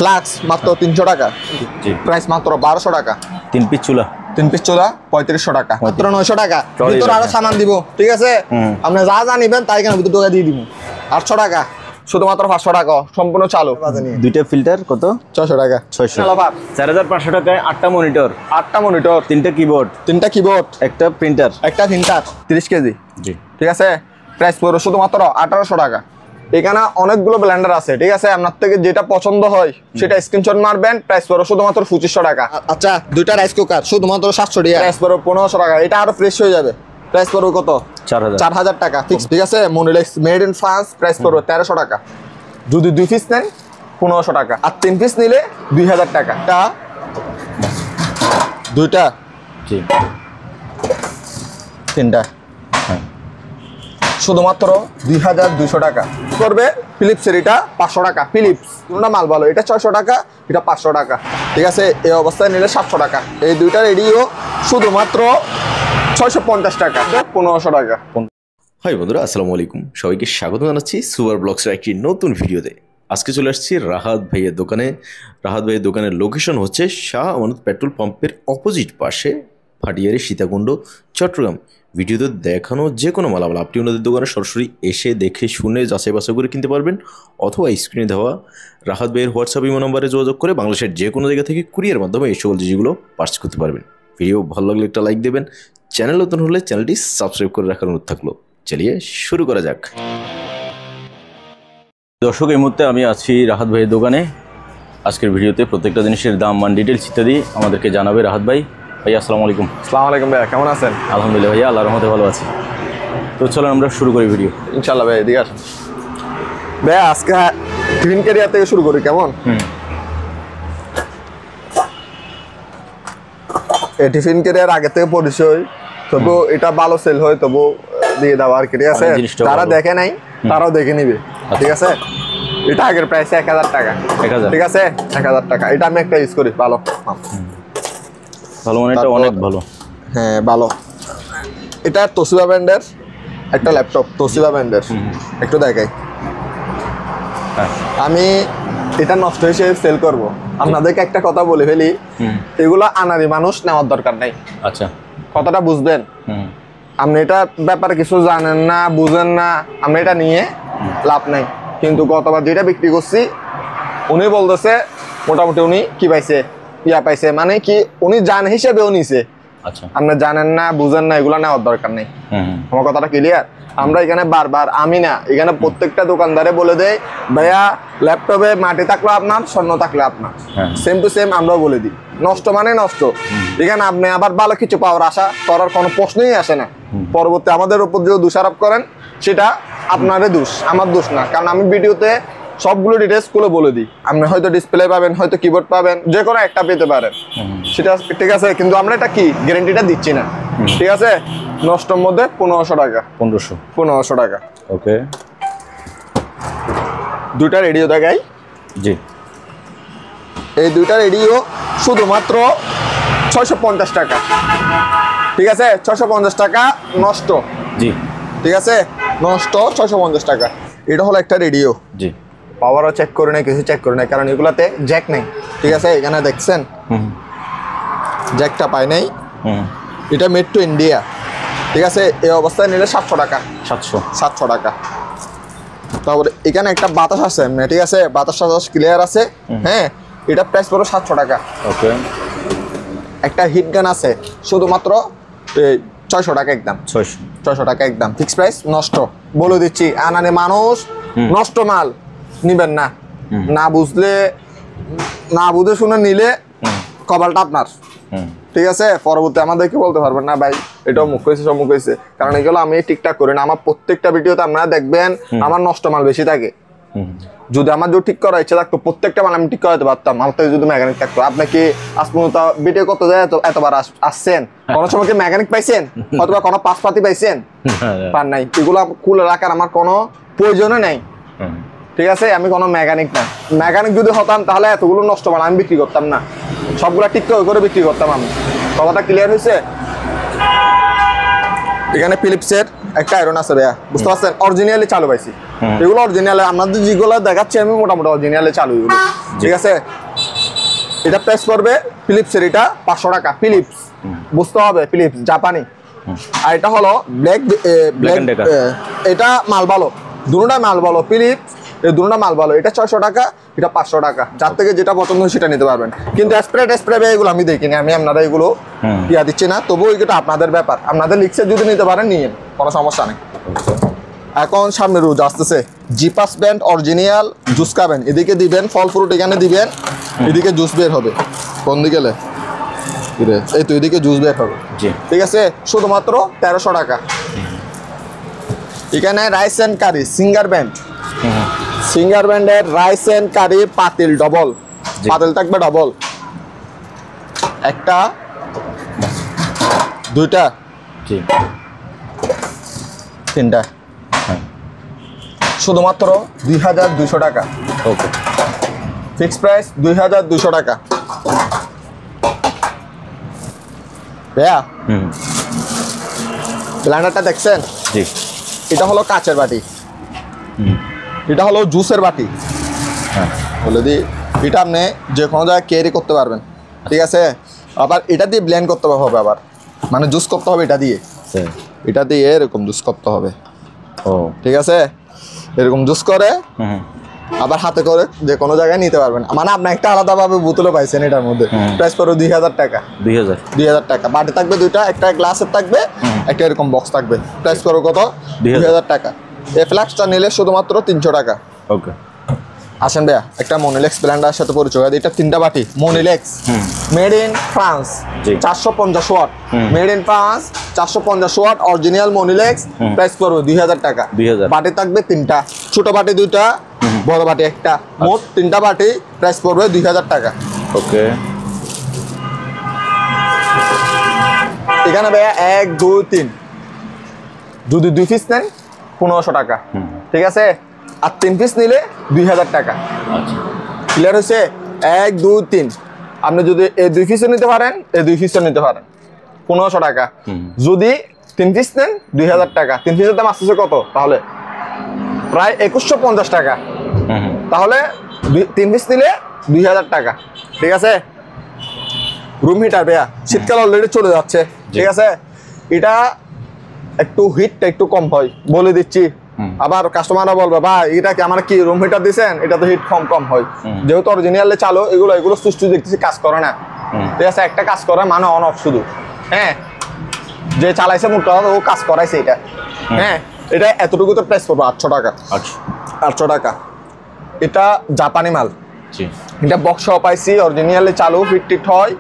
Flux মাত্র 300 টাকা, price মাত্র 1200 টাকা। 3 পিস চুলা 3500 টাকা, মাত্র 900 টাকা। ভিতরে আরো সামান দিব, ঠিক আছে? আপনি যা যা নিবেন তাই কেন ভিতরে ঢোকা দিয়ে দিব। 800 টাকা, শুধুমাত্র 500 টাকা সম্পূর্ণ চালু। দুইটা ফিল্টার কত? 600 টাকা। 4500 টাকায় 8টা মনিটর, 3টা কিবোর্ড, একটা প্রিন্টার, 30 কেজি। জি, ঠিক আছে। প্রাইস পড়বে শুধুমাত্র 1800 টাকা। এখানে অনেকগুলো ব্লেন্ডার আছে, ঠিক আছে? আপনার থেকে যেটা পছন্দ হয় সেটা স্ক্রিনশট মারবেন। প্রাইস পড়বে শুধুমাত্র 2500 টাকা। আচ্ছা, দুইটা রাইস কুকার শুধুমাত্র 700 টাকা, প্রাইস পড়বে 1500 টাকা। এটা আরো ফ্রেশ হয়ে যাবে, প্রাইস পড়বে কত? 4000 টাকা ফিক্স, ঠিক আছে? মনিলেক্স মেড ইন ফ্রান্স, প্রাইস পড়বে 1300 টাকা। যদি 2 পিস নেন 1500 টাকা, আর 3 পিস নিলে 2000 টাকা। দুইটা, জি, তিনটা, শুধুমাত্র 2200 টাকা করবে। ফিলিপসের এটা 500 টাকা। ফিলিপস দুটোটা মাল ভালো, এটা 600 টাকা, এটা 500 টাকা, ঠিক আছে? এই অবস্থায় নিলে 700 টাকা। এই দুইটার রেডিও শুধুমাত্র 650 টাকা, 1500 টাকা। হাই বন্ধুরা, আসসালামু আলাইকুম। সবাইকে স্বাগত জানাচ্ছি সুপার ব্লগসের একটি নতুন ভিডিওতে। আজকে চলে আসছি রাহাত ভাইয়ের দোকানে। রাহাত ভাইয়ের দোকানের লোকেশন হচ্ছে শাহ আমানত পেট্রোল পাম্পের অপোজিট পাশে, ভাটিয়ারি, সীতাকুণ্ড, চট্টগ্রাম। ভিডিওতে দেখানো যে কোনো মালামাল আপনি ওনাদের দোকানে সরাসরি এসে দেখে শুনে যাচাই বাছাই করে কিনতে পারবেন, অথবা স্ক্রিনে দেওয়া রাহাত ভাইয়ের হোয়াটসঅ্যাপ ইমো নম্বরে যোগাযোগ করে বাংলাদেশের যে কোনো জায়গা থেকে কুরিয়ার মাধ্যমে এই সকল জিনিসগুলো পার্চেস করতে পারবেন। ভিডিও ভালো লাগলে একটা লাইক দেবেন, চ্যানেল নতুন হলে চ্যানেলটি সাবস্ক্রাইব করে রাখার অনুরোধ থাকলো। চলিয়ে শুরু করা যাক। দর্শক, এই মুহূর্তে আমি আছি রাহাত ভাইয়ের দোকানে। আজকের ভিডিওতে প্রত্যেকটা জিনিসের দাম, মান, ডিটেলস ইত্যাদি আমাদেরকে জানাবে রাহাত ভাই। ভাইয়া আসসালামু আলাইকুম। আসসালামু আলাইকুম ভাইয়া, কেমন আছেন? আলহামদুলিল্লাহ ভাইয়া, আল্লাহর রহমতে ভালো আছি। তো চলেন আমরা শুরু করি ভিডিও। ইনশাল্লাহ ভাই, এদিকে আসেন ভাইয়া। আজকে টিফিন ক্যারিয়ার থেকে শুরু করি, কেমন? এই টিফিন ক্যারিয়ার আগে থেকে পরিচয়, তবু এটা ভালো সেল হয়, তবু দিয়ে দাও আর কি, ঠিক আছে? তারা দেখে নাই, তারাও দেখে নিবে, ঠিক আছে? এটা আগের প্রাইস 1000 টাকা, ঠিক আছে? 1000 টাকা। এটা আমি একটা ইউজ করি, ভালো ভালো, মানে এটা অনেক ভালো। হ্যাঁ ভালো। এটা তোশিবা ব্র্যান্ডের একটা ল্যাপটপ, তোশিবা ব্র্যান্ডের। একটু দেখাই। আমি এটা নষ্ট হিসেবে সেল করব। আপনাদেরকে একটা কথা বলে ফেলি, এগুলো আনারি মানুষ নেওয়ার দরকার নাই। আচ্ছা, কথাটা বুঝবেন। আপনি এটা ব্যাপারে কিছু জানেন না, বুঝেন না, আপনি এটা নিয়ে লাভ নাই। কিন্তু গতবার যেটা বিক্রি করছি, উনি বলতেছে মোটামুটি উনি কি পাইছে, পাইছে, মানে কি উনি জান হিসেবেও নিছে। আচ্ছা, আপনি জানেন না, বুঝেন না, এগুলো নেওয়ার দরকার নেই। আমার কথাটা ক্লিয়ার? আমরা এখানে বারবার, আমি না, এখানে প্রত্যেকটা দোকানদারে বলে দেয়, ভাইয়া ল্যাপটপে মাটি থাকলো আপনার, স্বর্ণ থাকলে আপনার। সেম টু সেম আমরাও বলে দিই, নষ্ট মানে নষ্ট। এখানে আপনি আবার ভালো কিছু পাওয়ার আশা করার কোনো প্রশ্নই আসে না। পরবর্তী আমাদের উপর যদি দোষারোপ করেন, সেটা আপনারই দোষ, আমার দোষ না। কারণ আমি ভিডিওতে সবগুলো ডিটেলস গুলো বলে দিই। আপনি হয়তো ডিসপ্লে পাবেন, হয়তো কিবোর্ড পাবেন, যে কোনো একটা পেতে পারেন, সেটা ঠিক আছে। কিন্তু আমরা এটা কি গ্যারান্টিটা দিচ্ছি না, ঠিক আছে? নষ্টর মধ্যে 1500 টাকা, 1500 টাকা। ওকে, দুইটা রেডিও দেখাই। জি, এই দুইটা রেডিও শুধুমাত্র 650 টাকা, ঠিক আছে? 650 টাকা নষ্ট, জি, ঠিক আছে? নষ্ট 650 টাকা। এটা হলো একটা রেডিও, জি। পাওয়ারও চেক করে নেই, কিছু চেক করে নেই, কারণ এগুলাতে জ্যাক নেই, ঠিক আছে? এখানে দেখছেন জ্যাকটা পাই নাই। এটা মেড টু ইন্ডিয়া, ঠিক আছে? এই অবস্থায় নিলে 700 টাকা, 700 টাকা। তারপরে এখানে একটা বাতাস আছে, ঠিক আছে? বাতাস ক্লিয়ার আছে, হ্যাঁ। এটা প্রাইস পড়ো 700 টাকা। ওকে। একটা হিট গান আছে, শুধুমাত্র 600 টাকা একদম, 600 টাকা একদম ফিক্স প্রাইস। নষ্ট বলে দিচ্ছি, আনানে মানুষ নষ্ট মাল নিবেন না। না বুঝলে, না বুঝে শুনে নিলে কপালটা আপনার, ঠিক আছে? পরবর্তী আমাদেরকে বলতে পারবেন না, ভাই এটা মুখ হয়েছে, সব মুখ হয়েছে। কারণ এগুলো আমি ঠিকঠাক করি না। আমার প্রত্যেকটা ভিডিওতে আপনারা দেখবেন আমার নষ্ট মাল বেশি থাকে। যদি আমার যদি ঠিক করার ইচ্ছা থাকতো, প্রত্যেকটা মাল আমি ঠিক করাতে পারতাম। আমার থেকে যদি মেকানিক থাকতো। আপনি কি আজ পর্যন্ত ভিডিও করতে যায় এতবার আসছেন? কোনো সময় কি মেকানিক পাইছেন? অথবা কোনো পাশপাতি পাইছেন? পান নাই। এগুলো খুলে রাখার আমার কোনো প্রয়োজনও নেই, ঠিক আছে? আমি কোনো মেকানিক না। মেকানিক যদি হতাম তাহলে এতগুলো নষ্ট মাল আমি বিক্রি করতাম না, সবগুলো ঠিক করে বিক্রি করতাম আমি। কথাটা ক্লিয়ার হয়েছে? এখানে ফিলিপসের একটা আয়রন আছে ভাইয়া, বুঝতে পারছেন? অরিজিনালি চালু পাইছি, এগুলো অরিজিনাল। আপনাদের যেগুলো দেখাচ্ছি আমি মোটামুটি অরিজিনালি চালু এগুলো, ঠিক আছে? এটা প্রাইস পড়বে ফিলিপসের, এটা 500 টাকা। ফিলিপস বুঝতে হবে, ফিলিপস জাপানি। আর এটা হলো ব্ল্যাক, এটা মাল ভালো, দুটোটা মাল ভালো। ফিলিপস এই দুটোটা মাল ভালো। এটা 600 টাকা, এটা 500 টাকা। যার থেকে যেটা পছন্দ হয় সেটা নিতে পারবেন। কিন্তু স্প্রে এগুলো আমি দেখিনি, আমি আপনারা এগুলো ইয়া দিচ্ছি না। তবুও এটা আপনাদের ব্যাপার, আপনাদের লিখছে যদি নিতে পারেন নিয়ে, কোনো সমস্যা নেই। এখন সামনে রোজ আসতেছে, জিপাস ব্যান্ড অরিজিনাল জুস খাবেন, এদিকে দিবেন ফল ফ্রুট, এখানে দিবেন, এদিকে জুস বের হবে। কোন দিকে গেলে এই তো এদিকে জুস বের হবে, ঠিক আছে? শুধুমাত্র 1300 টাকা। এখানে rice and curry singer band, singer ব্যান্ডের রাইস অ্যান্ড কারি পাতিল ডবল, পাতিল থাকবে ডবল, একটা দুইটা তিনটা, শুধুমাত্র 2200 টাকা। ওকে, ফিক্স প্রাইস 2200 টাকা। ভাইয়া ব্লেন্ডারটা দেখছেন? জি। এটা হলো কাচের বাটি, এটা হলো জুসের বাটি। বলে দিই, এটা আপনি যে কোনো জায়গায় ক্যারি করতে পারবেন, ঠিক আছে? আবার এটা দিয়ে ব্লেন্ড করতে হবে, আবার মানে জুস করতে হবে এটা দিয়ে, এটা দিয়ে এরকম জুস করতে হবে। ও, ঠিক আছে? এরকম জুস করে আবার হাতে করে যে কোনো জায়গায় নিতে পারবেন। মানে আপনি একটা আলাদাভাবে বোতলও পাইছেন এটার মধ্যে। প্রাইস পড়বে 2000 টাকা। 2000 টাকা। বাটি থাকবে দুইটা, একটা গ্লাসের থাকবে, একটা এরকম বক্স থাকবে। প্রাইস পড়বে কত? 2000 টাকা। এই ফ্লাক্সটা নিলে শুধুমাত্র 300 টাকা। ওকে, আসেন ভাইয়া, একটা মনিলেক্স ব্লেন্ডারের সাথে পরিচয়। এটা 3টা বাটি Moulinex, made in France, 450 watt, made in France, 450 watt, original Moulinex. Price পড়বে 2000 টাকা। বাটি থাকবে 3টা, ছোট বাটি 2টা, বড় বাটি একটা, মোট 3টা বাটি। প্রাইস পড়বে 2000 টাকা। ওকে, এখানে ভাইয়া 1 2 3 যদি 2 পিস নেন 1500 টাকা, ঠিক আছে? আর 3 পিস নিলে 2000 টাকা। ক্লিয়ার হয়েছে? 1 2 3 আপনি যদি এই 2 পিসও নিতে পারেন, এই 2 পিসও নিতে পারেন, 1500 টাকা। যদি 3 পিস নেন 2000 টাকা। 3 পিসের দাম আসতেছে কত তাহলে? প্রায় 2150 টাকা। তাহলে 3 পিস নিলে 2000 টাকা, ঠিক আছে? রুম হিটার ভাইয়া, শীতকাল অলরেডি চলে যাচ্ছে, ঠিক আছে? এটা একটু হিটটা একটু কম হয়, বলে দিচ্ছি। আবার কাস্টমাররা বলবে ভাই এটা কি আমার কি রুম হিটার দিছেন, এটা তো হিট কম হয়। যেহেতু অরিজিনালে চালু, এগুলো সুস্থ দেখতেছি কাজ করে না, ঠিক আছে? একটা কাজ করে মানে অন অফ শুধু, হ্যাঁ? যে চালাইছে মোটটা ও কাজ করাইছে এটা, হ্যাঁ? এটা এতটুকু তো প্রাইস পড়বে 800 টাকা। 800 টাকা। এটা জাপানি মাল, এটা বক্স পাইছি, অরিজিনালি চালু, ফিট হয়,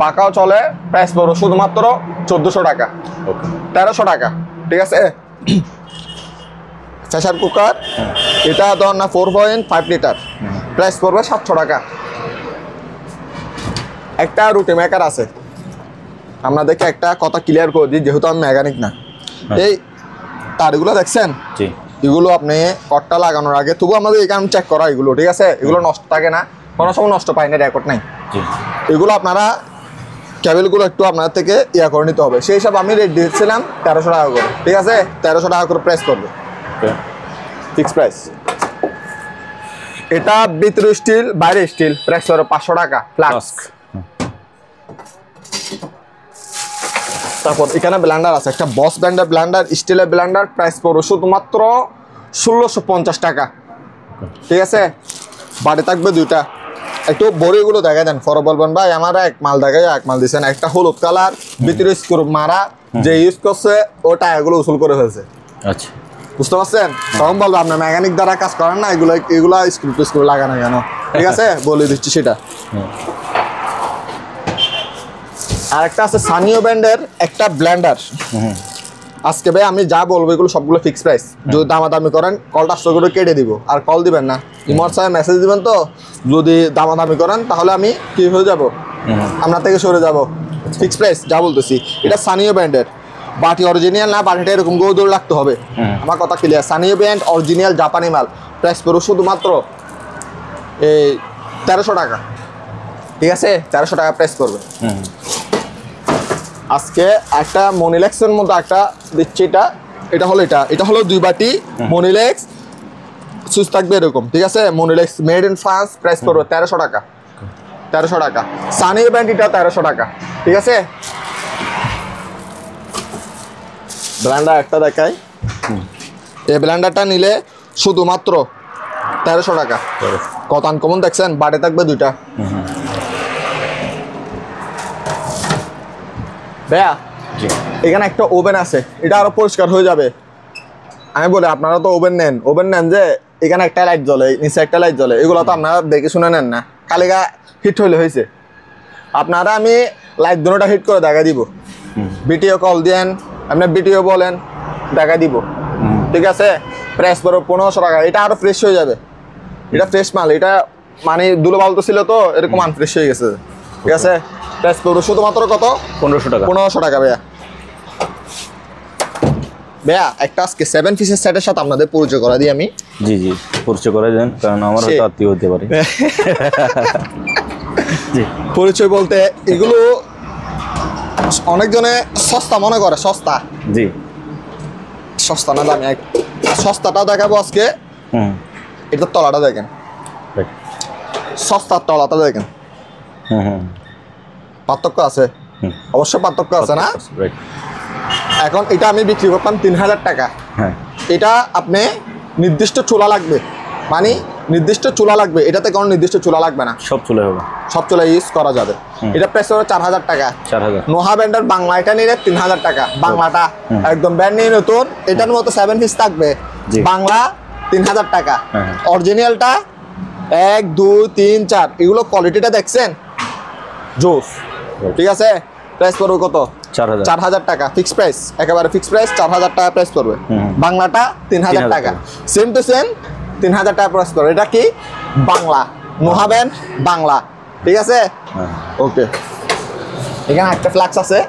পাকাও চলে। প্রাইস পড়বে শুধুমাত্র 1400 টাকা, 1300 টাকা, ঠিক আছে? প্রেসার কুকার, এটা ধর না 4.5 লিটার, প্রাইস পড়বে 700 টাকা। একটা রুটি মেকার আছে, আপনাদেরকে একটা কথা ক্লিয়ার করে দিই, যেহেতু আমি মেকানিক না। এই তারগুলো দেখছেন? এগুলো আপনি কটটা লাগানোর আগে, তবু আমাদের এখানে চেক করা এগুলো, ঠিক আছে? এগুলো নষ্ট থাকে না, কোনো সময় নষ্ট পায় না, রেকর্ড নাই। এগুলো আপনারা কেবলগুলো একটু আপনার থেকে ইয়া করে নিতে হবে। সেই হিসাব আমি রেট দিয়েছিলাম 1300 টাকা করে, ঠিক আছে? 1300 টাকা করে প্রাইস করবে, ফিক্স প্রাইস। এটা ভিতরে স্টিল, বাইরে স্টিল, প্রাইস করবে 500 টাকা ফ্লাস্ক। তারপর এখানে ব্লেন্ডার আছে, একটা বস ব্র্যান্ডের ব্লেন্ডার, স্টিলের ব্লেন্ডার, প্রাইস পড়বে শুধুমাত্র 1650 টাকা, ঠিক আছে? বাড়ি থাকবে দুইটা। একটু বড়িগুলো দেখা দেন, পরে বলবেন ভাই আমার এক মাল দেখায় এক মাল দিচ্ছেন। একটা হলুদ কালার, ভিতরে স্ক্রু মারা, যে ইউজ করছে ও টায়ারগুলো উসুল করে ফেলছে। আচ্ছা, বুঝতে পারছেন? তখন বলবো আপনার মেকানিক দ্বারা কাজ করেন না, এগুলা স্ক্রু লাগানো কেন, ঠিক আছে? বলে দিচ্ছি সেটা। আর একটা আছে সানিও ব্র্যান্ডের একটা ব্লেন্ডার। আজকে ভাই আমি যা বলবো এগুলো সবগুলো ফিক্স প্রাইস। যদি দামাদামি করেন কলটা করে কেটে দিব, আর কল দিবেন না, ইমোর সাহেব মেসেজ দিবেন। তো যদি দামাদামি করেন তাহলে আমি কি হয়ে যাব, আপনার থেকে সরে যাব। ফিক্স প্রাইস যা বলতেছি। এটা সানিও ব্র্যান্ডের বাটি, অরিজিনাল না, বাটিটা এরকম গৌদৌড় রাখতে হবে, আমার কথা ক্লিয়ার। সানিও ব্র্যান্ড অরিজিনাল জাপানি মাল, প্রাইস পড়ো শুধুমাত্র এই 1300 টাকা, ঠিক আছে? 1300 টাকা প্রাইস পড়বে। আজকে একটা মনিলেক্সের মধ্যে একটা দিচ্ছি, এটা এটা হলো 2 বাটি মনিলেক্স সুইচ থাকবে এরকম, ঠিক আছে? মনিলেক্স মেড ইন ফ্রান্স, প্রাইস পড়বে 1300 টাকা। 1300 টাকা। সানি ব্র্যান্ড, এটা 1300 টাকা, ঠিক আছে? ব্লেন্ডার একটা দেখাই, এই ব্লেন্ডারটা নিলে শুধুমাত্র 1300 টাকা। কত আনকমন দেখছেন, বাটে থাকবে 2টা। ভাইয়া এখানে একটা ওভেন আছে, এটা আরো পরিষ্কার হয়ে যাবে। আমি বলি আপনারা তো ওভেন নেন যে এখানে একটা লাইট জ্বলে, নিচে একটা লাইট জ্বলে, এগুলো তো আপনারা দেখে শুনে নেন না, কালিগা হিট হইলে হয়েছে। আপনারা আমি লাইট দুটোটা হিট করে দেখা দিব, বিটিও কল দেন, আপনি বিটিও বলেন, দেখা দিব, ঠিক আছে? প্রাইস পড়ো 1500 টাকা। এটা আরো ফ্রেশ হয়ে যাবে, এটা ফ্রেশ মাল, এটা মানে ধুলোবাল তো ছিল তো এরকম আনফ্রেশ হয়ে গেছে, ঠিক আছে? প্রাইস পড়ো শুধুমাত্র কত? 1500 টাকা। 1500 টাকা ভাইয়া। ভাইয়া একটা আজকে 7 পিসের সেটের সাথে আপনাদের পরিচয় করা দিই আমি। জি জি, পরিচয় করে দেন, কারণ আমারও তো আত্মীয় হতে পারে। জি, পরিচয় বলতে এগুলো অনেকজনে সস্তা মনে করে, সস্তা জি, সস্তা না দামি। সস্তাটাও দেখাবো আজকে, এটার তলাটা দেখেন, রাইট, সস্তার তলাটা দেখেন, পার্থক্য আছে, অবশ্যই পার্থক্য আছে না? রাইট। এখন এটা আমি বিক্রি করতাম 3000 টাকা। হ্যাঁ, এটা আপনি নির্দিষ্ট চুলা লাগবে, মানে নির্দিষ্ট চুলা লাগবে, এটাতে কোনো নির্দিষ্ট চুলা লাগবে না, সব চলে হবে, সব চুলা ইউজ করা যাবে। এটা প্রাইস হলো 4000 টাকা। 4000। নোহা ব্র্যান্ডের বাংলা এটা নিলে 3000 টাকা। বাংলাটা একদম ব্র্যান্ড নিয়ে নতুন, এটার মতো 7 পিস থাকবে, জি। বাংলা 3000 টাকা। হ্যাঁ। অরিজিনালটা 1 2 3 4, এগুলো কোয়ালিটিটা দেখছেন, জোস, ঠিক আছে? প্রাইস পড়বে কত? 4000। 4000 টাকা ফিক্স প্রাইস, একেবারে ফিক্স প্রাইস, 4000 টাকা প্রাইস পড়বে। বাংলাটা 3000 টাকা, সেম টু সেম 3000 টাকা প্রাইস পড়বে। এটা কি বাংলা, নোহা ব্র্যান্ড বাংলা, ঠিক আছে? ওকে, এখানে একটা ফ্লাক্স আছে,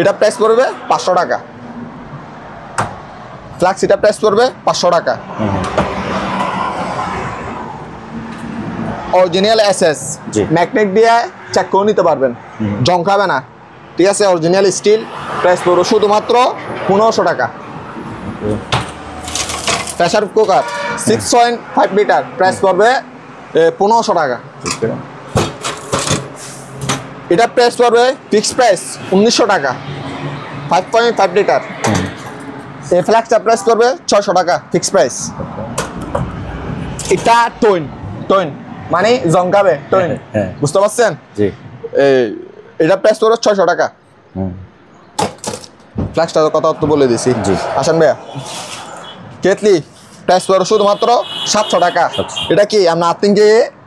এটা প্রাইস পড়বে 500 টাকা। ফ্লাক্স এটা প্রাইস পড়বে 500 টাকা। অরিজিনাল এসএস, জি। ম্যাগনেট দিয়ে চেক করে নিতে পারবেন, জং খাবে না, ঠিক আছে? অরিজিনাল স্টিল, প্রাইস পড়বে শুধুমাত্র 1500 টাকা। প্রেসার কুকার 6.5 লিটার, প্রাইস পড়বে 1500 টাকা। এটা প্রাইস পড়বে ফিক্স প্রাইস 1900 টাকা, 5.5 লিটার। এই ফ্ল্যাক্সটা প্রাইস পড়বে 600 টাকা ফিক্স প্রাইস। এটা টইন মানে জঙ্কাবে টইন, হ্যাঁ। বুঝতে পারছেন? জি, এটা প্রাইস পড়বে 600 টাকা। ফ্ল্যাক্সটার কথা তো বলে দিছি। জি। আসেন ভাইয়া, কেটলি প্রাইস পড়বে শুধুমাত্র 700 টাকা। 700। এটা কি আপনার আর্থিংকে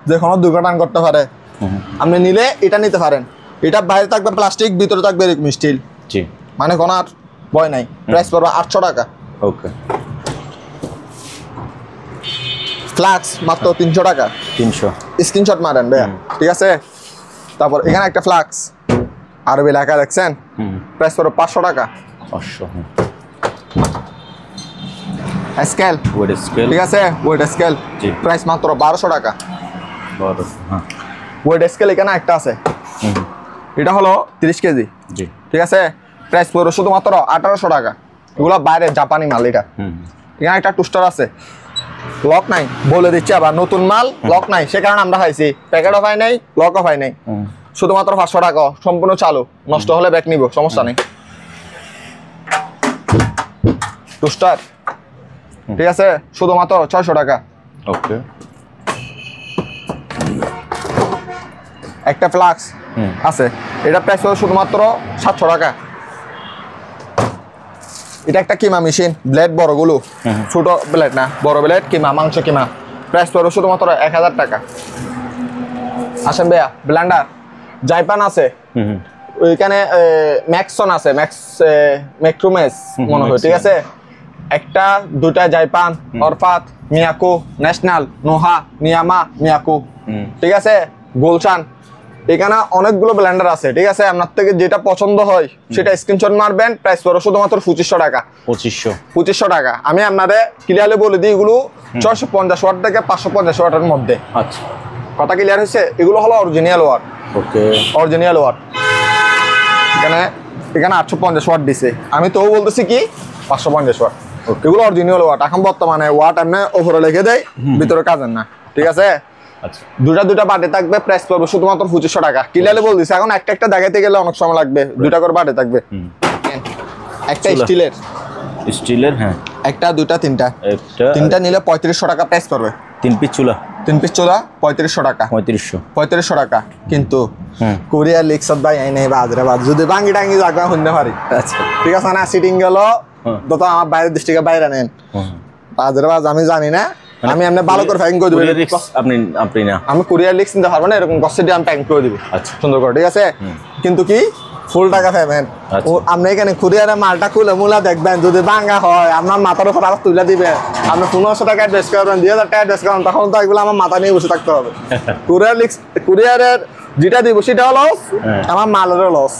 যে কোনো দুর্ঘটনা করতে পারে, আপনি নিলে এটা নিতে পারেন। এটা বাইরে থাকবে প্লাস্টিক, ভিতরে থাকবে এরকম স্টিল, জি, মানে কোনো আর ভয় নাই। প্রাইস পড়বে 800 টাকা। ওকে। ফ্লাক্স মাত্র 300 টাকা। 300। স্ক্রিনশট মারেন ভাইয়া, ঠিক আছে? তারপর এখানে একটা ফ্লাক্স আরবি লেখা দেখছেন, প্রাইস পড়বে 500 টাকা। 500। স্কেল, ওয়েট স্কেল, ঠিক আছে? ওয়েট স্কেল, জি। প্রাইস মাত্র 1200 টাকা। 1200। হ্যাঁ, ওয়েট স্কেল এখানে একটা আছে, এটা হলো 30 কেজি, জি, ঠিক আছে? প্রাইস পড়বে শুধুমাত্র 1800 টাকা। এগুলো বাইরে জাপানি মাল। এটা এখানে একটা টুস্টার আছে, লক নাই, বলে দিচ্ছি আবার, নতুন মাল, লক নাই, সে কারণে আমরা খাইছি, প্যাকেটও পাই নাই, লকও পাই নাই, শুধুমাত্র 500 টাকা, সম্পূর্ণ চালু, নষ্ট হলে ব্যাক নিব, সমস্যা নেই। টুস্টার, ঠিক আছে? শুধুমাত্র 600 টাকা। ওকে। একটা ফ্লাক্স আছে, এটা প্রাইস হলো শুধুমাত্র 700 টাকা। এটা একটা কিমা মেশিন, ব্লেড বড়গুলো, ছোট ব্লেড না, বড় ব্লেড কিমা, মাংস কিমা, প্রাইস পড়বে শুধুমাত্র 1000 টাকা। আসেন ভাইয়া, ব্লেন্ডার জাইপান আছে, ওইখানে ম্যাক্সন আছে, ম্যাক্রোমেস মনে হয়, ঠিক আছে? একটা দুটা জাইপান, অরফাত, মিয়াকো, ন্যাশনাল, নোহা, নিয়ামা, মিয়াকো, ঠিক আছে? গুলশান, এখানে অনেকগুলো ব্লেন্ডার আছে, ঠিক আছে? আপনার থেকে যেটা পছন্দ হয় সেটা স্ক্রিনশট মারবেন। প্রাইস পড়বে শুধুমাত্র 2500 টাকা। 2500 টাকা। আমি আপনাদের ক্লিয়ারলি বলে দিই, এগুলো 650 ওয়াট থেকে 550 ওয়াটের মধ্যে। আচ্ছা, কথা ক্লিয়ার হয়েছে? এগুলো হলো অরিজিনাল ওয়াট। ওকে, অরিজিনাল ওয়াট। এখানে 850 ওয়াট দিছে, আমি তো বলতেছি কি 550 ওয়াট। এগুলো অরিজিনাল ওয়াট। এখন বর্তমানে ওয়াট এমনি ওপরে লিখে দেয়, ভিতরে কাজের না, ঠিক আছে। আচ্ছা দুটা বাটে থাকবে, প্রাইস পড়বে শুধুমাত্র 2500 টাকা। ক্লিয়ারলি বল দিছি, এখন একটা দেখাইতে গেলে অনেক সময় লাগবে। দুটা করে বাটে থাকবে, একটা চুলা। স্টিলের, হ্যাঁ একটা দুটা তিনটা, একটা তিনটা নিলে 3500 টাকা প্রাইস পড়বে। 3 পিস চুলা 3 পিস চোলা 3500 টাকা, 3500 টাকা। কিন্তু হুম কোরিয়ার লিক্সত ভাই আই নাই বাজরে বাজ, যদি বাঙ্গি টাঙ্গি জাগা হইতে পারি, আচ্ছা ঠিক আছে না। সিটিং গেল তো আমার বাইরের ডিস্ট্রিক্টে বাইরে নেন, বাজরে বাজ আমি জানি না। আমি এমনি ভালো করে প্যাকিং করে Courier দিবি। X আপনি না আমি কুরিয়ার লিক্স নিতে পারবো না, এরকম গসিটি আমি প্যাকিং করে দিবি আচ্ছা সুন্দর করে, ঠিক আছে। কিন্তু কি ফুল টাকা পেমেন্ট। আচ্ছা। আপনি এখানে কুরিয়ারের মালটা খুলে মুলা দেখবেন, যদি ভাঙ্গা হয় আপনার মাথার উপর আবার তুলে দিবেন। আপনি 1500 টাকা অ্যাড্রেস করবেন, 2000 টাকা অ্যাড্রেস করবেন, তখন তো এগুলো আমার মাথা নিয়ে বসে থাকতে হবে। কুরিয়ারের যেটা দিব সেটাও লস, আমার মালেরও লস।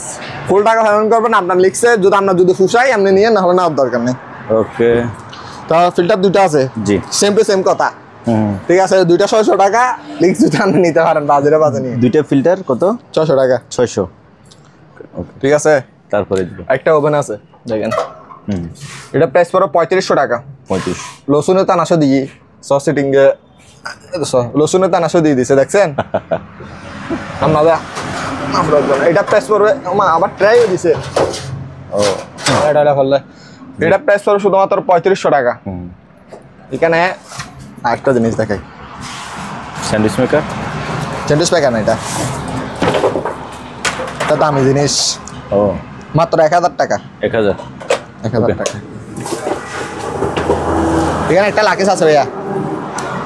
ফুল টাকা পেমেন্ট করবেন আপনার লিক্সে, যদি আপনার যদি ফুসাই আপনি নিয়ে, না হলে নেওয়ার দরকার নেই। ওকে তো ফিল্টার দুটো আছে, জি সেম টু সেম কথা, ঠিক আছে। দুইটা 600 টাকা, লিক্স দুটো আপনি নিতে পারেন বাজে নিয়ে। দুইটা ফিল্টার কত? 600 টাকা, 600 ঠিক আছে। তারপরে দিব একটা ওভেন আছে দেখেন, এটা প্রাইস পড়ে 3500 টাকা। 35 লসুনের তানাশো দিয়ে সস সিটিং লসুনের তানাশো দিয়ে দিছে, দেখছেন আমরা এটা প্রাইস পড়বে। আবার ট্রাইও দিছে, ও এটা করলে এটা প্রাইস পড়বে শুধুমাত্র 3500 টাকা। এখানে আরেকটা জিনিস দেখাই, স্যান্ডউইচ মেকার স্যান্ডউইচ প্যাকেট না, এটা দামি জিনিস, ও মাত্র 1000 টাকা। 1000 1000 টাকা। এখানে একটা লাকেশ আছে ভাইয়া,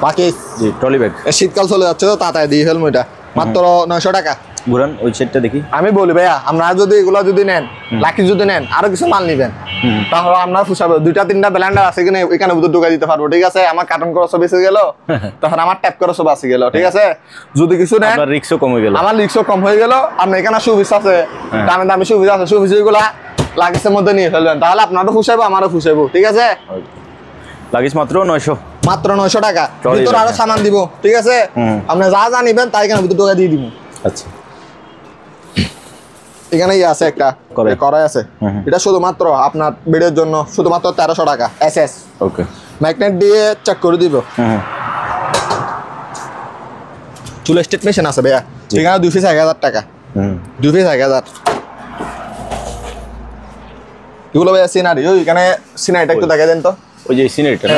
বাকি জি ট্রলি ব্যাগ শীতকাল চলে যাচ্ছে তো তাড়াতাড়ি দিয়ে ফেলবো, এটা মাত্র 900 টাকা। ঘুরান ওই সেটটা দেখি। আমি বলি ভাইয়া, আপনারা যদি এগুলো যদি নেন, লাকি যদি নেন, আরো কিছু মাল নিবেন, তাহলে আপনার ফুসাবে। 2-3টা ব্লেন্ডার আছে কিনা এখানে ভিতর ঢুকাই দিতে পারবো, ঠিক আছে। আমার কার্টন খরচ বেঁচে গেল, তখন আমার ট্যাপ খরচ বাঁচে গেল, ঠিক আছে। যদি কিছু নেন, আপনার রিস্কও কমে গেল, আমার রিস্কও কম হয়ে গেল। আপনার এখানে সুবিধা আছে, দামে দামি সুবিধা আছে, সুবিধাগুলা লাগেজের মধ্যে নিয়ে ফেলবেন, তাহলে আপনারও ফুসাইবো, আমারও ফুসাইবো, ঠিক আছে। লাগেজ মাত্র 900 মাত্র 900 টাকা, Trolley ভিতরে bag, আরো সামান দিব, ঠিক আছে। আপনি যা নিবেন তাই এখানে ভিতর ঢুকাই দিয়ে দিব। আচ্ছা এখানে আছে একটা কড়াই আছে, এটা শুধুমাত্র আপনার বেডের জন্য, শুধুমাত্র 1300 টাকা এসএস। ওকে ম্যাগনেট দিয়ে চেক করে দিব। চুল স্টেট মেশিন আছে ভাইয়া, এখানে 2 পিস 1000 টাকা, 2 পিস 1000। এগুলো ভাইয়া সিনারি, এখানে সিনারিটা একটু দেখা দেন তো। ওই যে সিনারিটা না?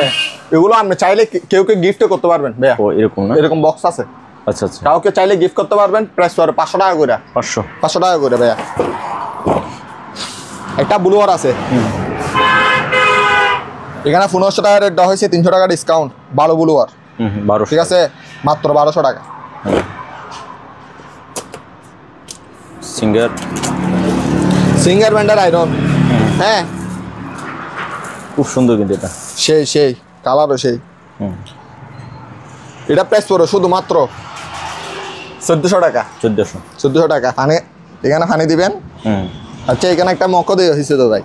এগুলো আপনি চাইলে কেউ গিফট করতে পারবেন ভাইয়া, ও এরকম না? এরকম বক্স আছে, আচ্ছা আচ্ছা কাউকে চাইলে গিফট করতে পারবেন। প্রাইস পড়ে 500 টাকা করে, 500 টাকা করে ভাইয়া। একটা ব্লুয়ার আছে, এখানে 1500 টাকা রেট দেওয়া হয়েছে, 300 টাকা ডিসকাউন্ট, ভালো ব্লুয়ার, 1200 ঠিক আছে, মাত্র 1200 টাকা। সিঙ্গার ব্যান্ডার আয়রন, হ্যাঁ খুব সুন্দর কিন্তু এটা, সেই কালারও সেই। এটা প্রাইস পড়ে শুধুমাত্র 1400 টাকা, 1400 টাকা। এখানে পানি দিবেন। আচ্ছা এখানে একটা মগও দিয়ে হয়েছে তো ভাই,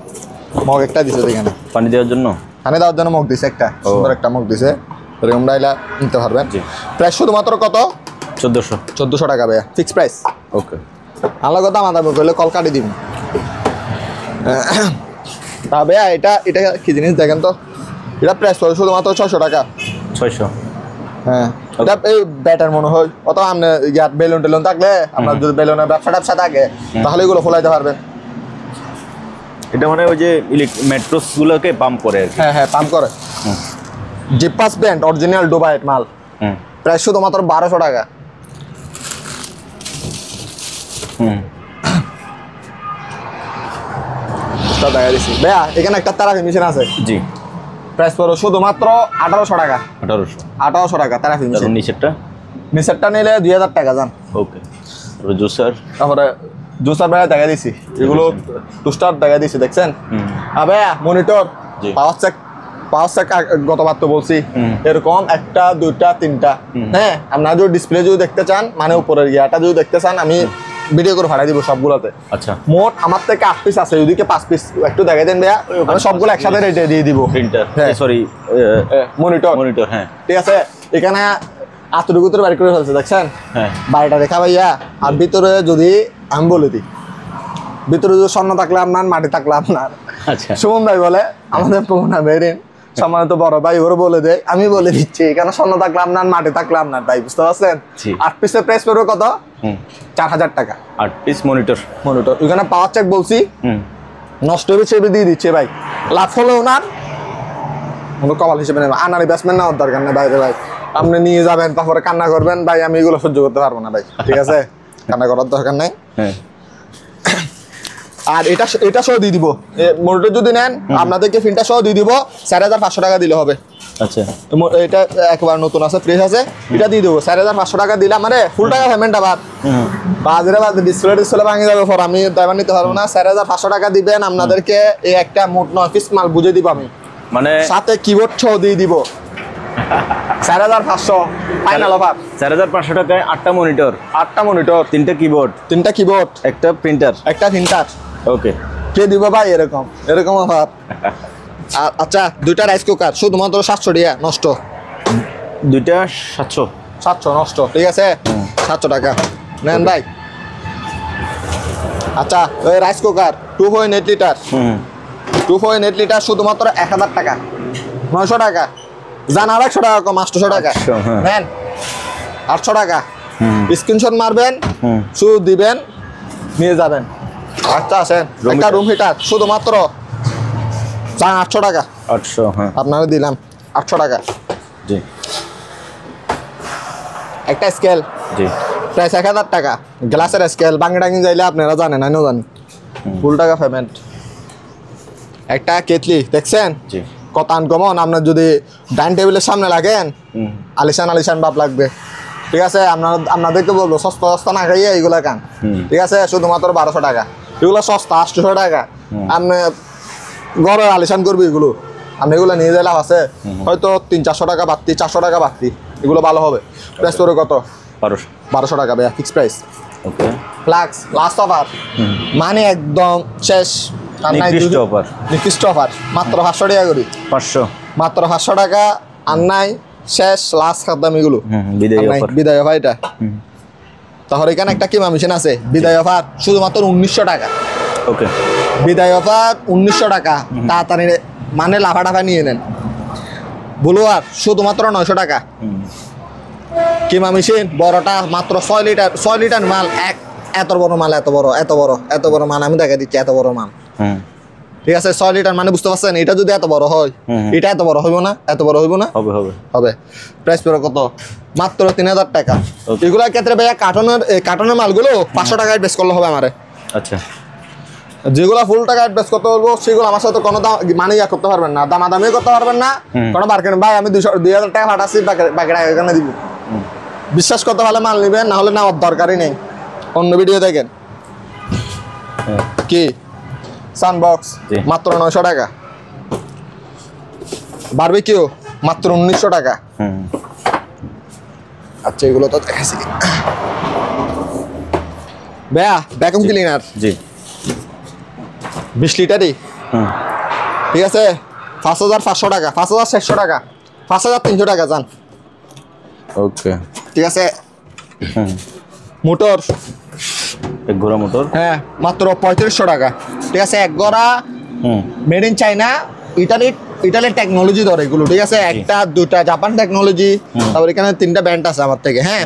মগ একটা দিছে এখানে পানি দেওয়ার জন্য, পানি দেওয়ার জন্য মগ দিছে একটা, সুন্দর একটা মগ দিছে, এরকম ডাইলা নিতে পারবেন। প্রাইস শুধুমাত্র কত? 1400 টাকা ভাইয়া, ফিক্স প্রাইস। ওকে আলাদা কথা আমাদের করলে কল কাটি দিন। তা ভাইয়া এটা কি জিনিস দেখেন তো, এটা প্রাইস পড়ে শুধুমাত্র 600 টাকা। 600 হ্যাঁ, এটা এই ব্যাটার মনে হয়, অথবা আপনি বেলুন টেলুন থাকলে, আপনার যদি বেলুনের ব্যবসা থাকে, তাহলে এগুলো ফোলাইতে পারবেন। এটা মানে ওই যে মেট্রোস গুলোকে পাম্প করে আর কি। হ্যাঁ পাম্প করে। জিপাস ব্যান্ড অরিজিনাল ডুবাইট মাল, প্রাইস শুধুমাত্র 1200 টাকা। দেখা দিচ্ছি ভাইয়া, এখানে একটা তারাফি মেশিন আছে, জি প্রাইস পড়ো শুধুমাত্র 1800 টাকা। 1800 টাকা তারাফি মেশিন। নিচেরটা নিলে 2000 টাকা যান। ওকে জুসার, তারপরে জুসার ভাইয়া দেখা দিছি, এগুলো টুস্টার দেখা দিছি, দেখছেন। ভাইয়া মনিটর, পাওয়ার চেক গতবার তো বলছি, এরকম 1টা 2টা 3টা। হ্যাঁ, আপনারা যদি ডিসপ্লে যদি দেখতে চান, মানে উপরের ইয়াটা যদি দেখতে চান, আমি ভিডিও করে ভাড়া দিব সবগুলোতে। আচ্ছা মোট আমার থেকে 8 পিস আছে, ওইদিকে 5 পিস একটু দেখাই দেন ভাইয়া, আমি সবগুলো একসাথে রেটে দিয়ে দিব। প্রিন্টার, হ্যাঁ সরি মনিটর, হ্যাঁ ঠিক আছে। এখানে আতটুকু বাড়ি করে ফেলছে, দেখছেন। হ্যাঁ বাড়িটা দেখা ভাইয়া, আর ভিতরে যদি আমি বলে দিই, ভিতরে যদি স্বর্ণ থাকলে আপনার, মাটি থাকলে আপনার। আচ্ছা সুমন ভাই বলে আমাদের প্রমোনা বেরিন, সম্মানিত বড় ভাই ওরা বলে দেয়, আমি বলে দিচ্ছি, এখানে স্বর্ণ থাকলে আপনার, মাটি থাকলে আপনার ভাই, বুঝতে পারছেন? জি। 8 পিসের প্রাইস পড়বে কত? 4000 টাকা। 8 পিস মনিটর। মনিটর ওখানে পাওয়ার চেক বলছি, নষ্ট হবে সেবে দিয়ে দিচ্ছে ভাই। লাভ হলো ওনার কোনো কপাল হিসেবে নেই, আনার ইনভেস্টমেন্ট নেওয়ার দরকার নেই বাইরে ভাই। আপনি নিয়ে যাবেন তারপরে কান্না করবেন ভাই, আমি এগুলো সহ্য করতে পারবো না ভাই, ঠিক আছে? কান্না করার দরকার নেই। হ্যাঁ। আর এটা সহ দিয়ে দিব, মনিটর যদি নেন আপনাদেরকে ফিল্টার সহ দিয়ে দিব, 4500 টাকা দিলে হবে। আচ্ছা। এটা একবার নতুন আছে, ফ্রেশ আছে, এটা দিয়ে দেবো 4500 টাকা দিলাম, মানে ফুল টাকা পেমেন্ট। আবার বাজারে ডিসপ্লে ভাঙে যাবে, পর আমি ড্রাইভার নিতে পারবো না। 4500 টাকা দিবেন, আপনাদেরকে এই একটা মোট 9 পিস মাল বুঝে দিব আমি, মানে সাথে কিবোর্ড সহ দিয়ে দিব। 4500 ফাইনাল অফার। 4500 টাকায় 8টা মনিটর, 8টা মনিটর, 3টা কিবোর্ড, 3টা কিবোর্ড, একটা প্রিন্টার। একটা প্রিন্টার। ওকে। কে দিব ভাই এরকম অফার? আচ্ছা, 2টা রাইস কুকার শুধুমাত্র 700 টাকা নষ্ট। 2টা 700। 700 নষ্ট, ঠিক আছে? 700 টাকা নেন ভাই। আচ্ছা, ওই রাইস কুকার 2.8 লিটার, 2.8 লিটার শুধুমাত্র 1000 টাকা, 900 টাকা। জান আর 100 টাকা কম, 800 টাকা নেন। 800 টাকা স্ক্রিনশট মারবেন, শুধু দিবেন, নিয়ে যাবেন। আচ্ছা আসেন, একটা রুম হিটার শুধুমাত্র 800 টাকা। 800। হ্যাঁ, আপনারা দিলাম 800 টাকা। জি একটা স্কেল, জি, প্রাইস 1000 টাকা। গ্লাসের স্কেল বাঙ্গি টাঙ্গি যাইলে আপনারা জানেন, আমিও জানি, ফুল টাকা পেমেন্ট। একটা কেটলি দেখছেন জি। কত আনকমন, আপনার যদি ডাইনিং টেবিলের সামনে লাগেন আলিশান ভাব লাগবে, ঠিক আছে? আপনাদেরকে বলবো সস্তা না খাইয়ে এইগুলা কান, ঠিক আছে? শুধুমাত্র 1200 টাকা। এগুলো সস্তা 800 টাকা। আপনি ঘরে আলিশান করবি এগুলো, আপনি এগুলো নিয়ে যাই লাভ আছে? হয়তো 300-400 টাকা বাড়তি, 400 টাকা বাড়তি, এগুলো ভালো হবে। প্রাইস করে কত? 1200 টাকা ভাইয়া, ফিক্স প্রাইস। ওকে। ফ্লাক্স লাস্ট অফার, মানে একদম শেষ, নিকৃষ্ট অফার, মাত্র 500 টাকা করি। 500 মাত্র 500 টাকা, আর নাই, শেষ, লাস্ট খাদ্দাম এগুলো। বিদায় অফার এটা। তাহলে এখানে একটা কিমা মেশিন আছে, বিদায় অফার শুধুমাত্র 1900 টাকা। ওকে। বিদায় অফার 1900 টাকা, তাড়াতাড়ি মানে লাফা নিয়ে নেন। ব্লুয়ার শুধুমাত্র 900 টাকা। কিমা মেশিন বড়টা মাত্র 6 লিটার মাল, এত বড় মাল, এত বড় মাল আমি দেখা দিচ্ছি, এত বড় মাল, ঠিক আছে? 6 লিটার মানে বুঝতে পারছেন? এটা যদি এত বড় হয়, এটা এত বড় হইব না? এত বড় হইব না? হবে। প্রাইস পড়ে কত? মাত্র 3000 টাকা। এগুলোর ক্ষেত্রে ভাইয়া কার্টনের মালগুলো 500 টাকায় বেচ করলে হবে আমারে। আচ্ছা, যেগুলো ফুল টাকা অ্যাডভান্স করতে বলবো সেগুলো আমার সাথে কোনো মানে ইয়া করতে পারবেন না, দামাদামি করতে পারবেন না, কোনো বার্গেন। ভাই আমি 2000 টাকা পাঠাচ্ছি, বাকি টাকা এখানে দিব। বিশ্বাস করতে পারলে মাল নেবেন, না হলে নেওয়ার দরকারই নেই। অন্য ভিডিও দেখেন। কি সানবক্স মাত্র 900 টাকা। বারবিকিউ মাত্র 1900 টাকা। আচ্ছা, এগুলো তো দেখাচ্ছি। ভাইয়া ভ্যাকুয়াম ক্লিনার, জি 20 লিটারই, ঠিক আছে? 5500 টাকা, 5600 টাকা, 5300 টাকা যান। ওকে, ঠিক আছে। মোটর, এক ঘোড়া মোটর, হ্যাঁ মাত্র 3500 টাকা, ঠিক আছে? এক ঘোড়া, মেড ইন চাইনা, ইটালির টেকনোলজি ধরে এগুলো, ঠিক আছে? একটা দুটা জাপান টেকনোলজি, তারপর এখানে 3টা ব্র্যান্ড আছে আমার থেকে, হ্যাঁ।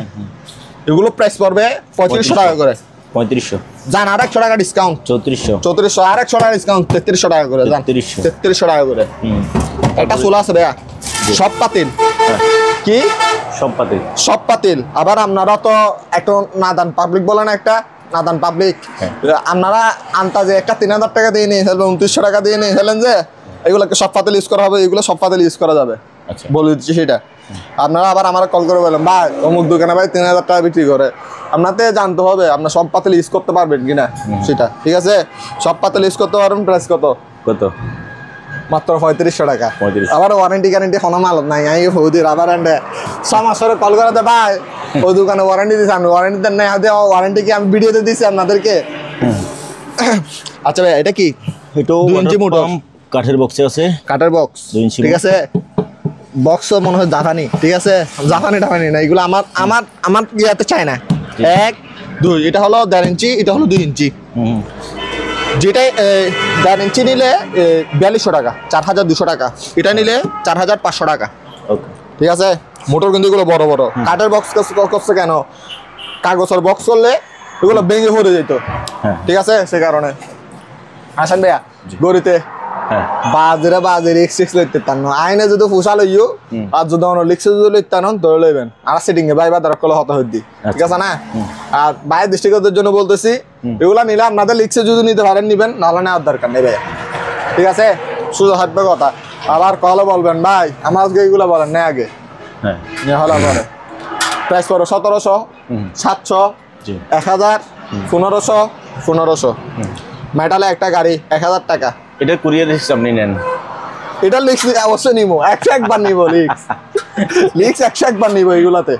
এগুলো প্রাইস পড়বে 3500 টাকা করে। 3500 জান, আর 100 টাকা ডিসকাউন্ট, 3400, আর 100 টাকা ডিসকাউন্ট, 3300 টাকা করে জান, 3300 টাকা করে। একটা চুলা আছে ভাইয়া, সব পাতিল। কি সব পাতিল? আবার আপনারা তো একটা নাদান পাবলিক বলেন, একটা নাদান পাবলিক, আপনারা আন্তাজে একটা 3000 টাকা দিয়ে নিয়ে ফেলবেন, 2900 টাকা দিয়ে নিয়ে ফেলেন, যে এগুলোকে সব পাতিল ইউজ করা হবে, এগুলো সব পাতিল ইউজ করা যাবে, বলে দিচ্ছি সেটা। আপনারা আবার আমার কল করে বলেন, ভাই অমুক দোকানে ভাই 3000 টাকা বিক্রি করে, আপনাকে জানতে হবে আপনার সব পাতিল ইউজ করতে পারবেন কিনা সেটা, ঠিক আছে? সব পাতিল ইউজ করতে পারবেন। প্রাইস কত? মাত্র 3500 টাকা। আবার ওয়ারেন্টি গ্যারেন্টি কোনো মাল নাই, আমি হৌদির আবার 6 মাসের কল করে দে, ভাই ওই দোকানে ওয়ারেন্টি দিচ্ছি, আমি ওয়ারেন্টি দেন নাই, ওয়ারেন্টি কি আমি ভিডিওতে দিচ্ছি আপনাদেরকে? আচ্ছা ভাই, এটা কি? 2 ইঞ্চি মোটর, কাঠের বক্সে আছে, কাঠের বক্স, ঠিক আছে? বক্স মনে হয় জাপানি, ঠিক আছে? জাপানি না, এগুলো আমার ইয়াতে চাই না। 1 2, এটা হলো 1.5 ইঞ্চি, এটা হলো 2 ইঞ্চি। যেটা 1.5 ইঞ্চি নিলে 4200 টাকা, 4200 টাকা। এটা নিলে 4500 টাকা। ওকে, ঠিক আছে। মোটর কিন্তু এগুলো বড় বড় কাঠের বক্স করছে কেন, কাগজের বক্স করলে এগুলো ভেঙে পড়ে যেত। হ্যাঁ। ঠিক আছে, সে কারণে। আসেন ভাইয়া গড়িতে হ্যাঁ বাজে রিক্স লইতে তান আইনে যদি ফুসা লইও আর যদি অন্য লিক্স যদি লইতে নন ধরে লইবেন আর সিটিং এ ভাই বাদার কলে হত হইদি। ঠিক আছে না? আর বাইরের দৃষ্টিগতের জন্য বলতেছি এগুলা নিলে আপনাদের লিক্সে যদি নিতে পারেন নিবেন, নাহলে নেওয়ার দরকার নেই ভাইয়া। ঠিক আছে, শুধু হাঁটবে কথা। আবার কলে বলবেন ভাই আমার আজকে এগুলো বলেন না আগে হ্যাঁ নিয়ে হলা পরে প্রাইস পড়ো 1700, 700, জি 1000, 1500, 1500। মেটালে একটা গাড়ি 1000 টাকা। এটা কুরিয়ার হিসেবে আপনি নেন? এটা লিক্স অবশ্যই নিবো, 101 নিবো লিক্স। লিক্স 101 নিবো এগুলাতে।